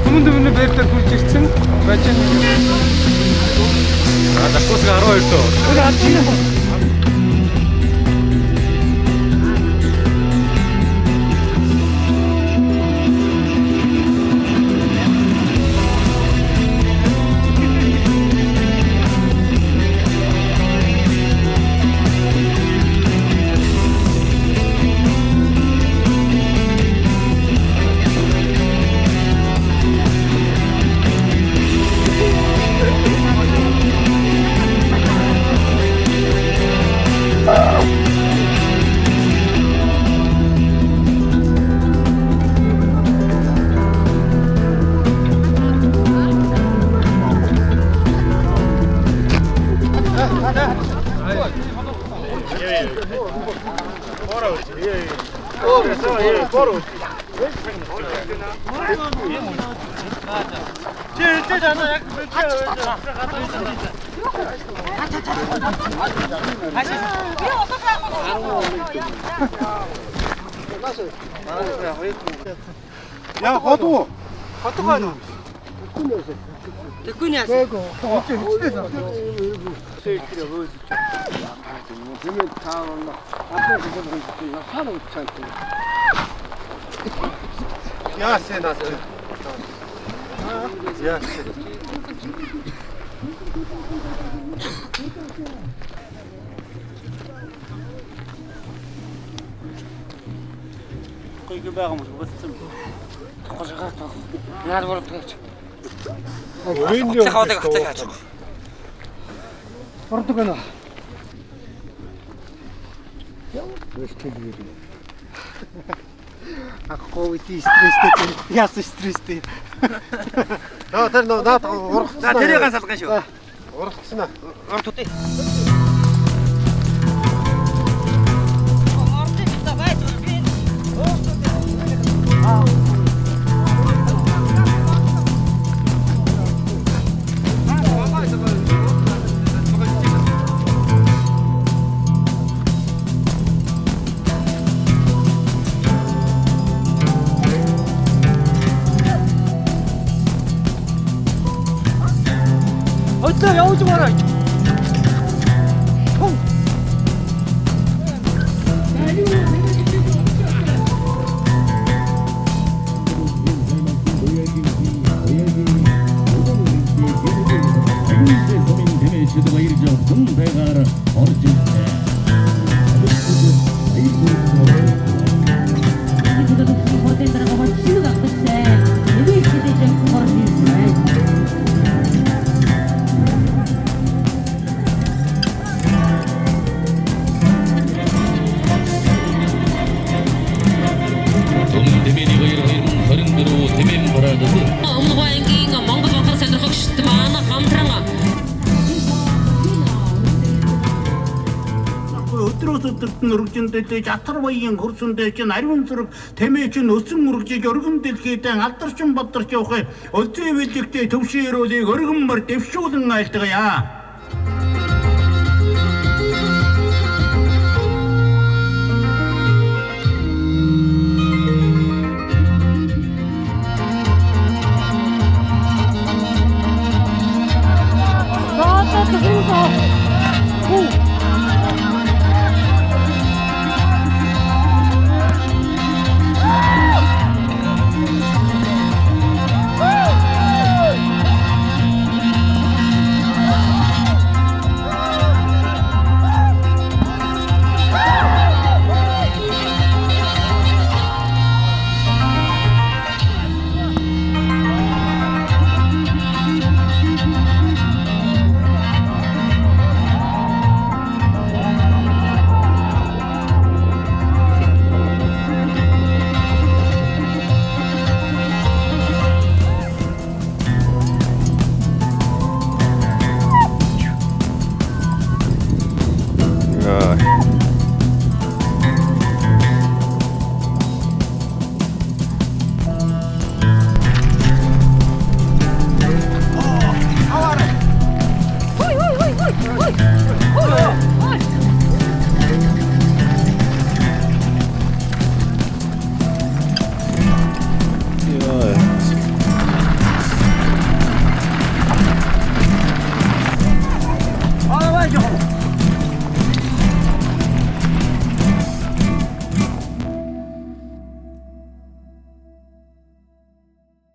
Түмэн байрлал хүрч ирсэн байж байна. Дашгуус 12 дөө. Тэр аль чинь 야, 거두. 어떡하노? 대꾼이야. 어째 hit대서. 되면 다 온다. 앞에서 보면 사람 찾고. 야, 세나서. 야, 거기 배가 무슨 것좀 거기가 또 나도 그렇게 웬일이야? 갑자기 하죠. 어떡하나? Ахгүй тий стресстэй. Яасан стресстэй. 나 урах. 나 데려간 살까 쇼. урахсна. Тутый. 어쩌 야오지 마라. 제도가 이르죠. 동배가라 어르신 өдрөөс өргөжөндөө жатар баян хөрсөндөө чинь ариун зүрэг тэмээ чинь өсөн үргэж өргөн дэлхийдээ алдарчин бодрч явах өлзөө билэгтэй төвшөөрөлийг өргөн мөр дэвшүүлэн айлтгая.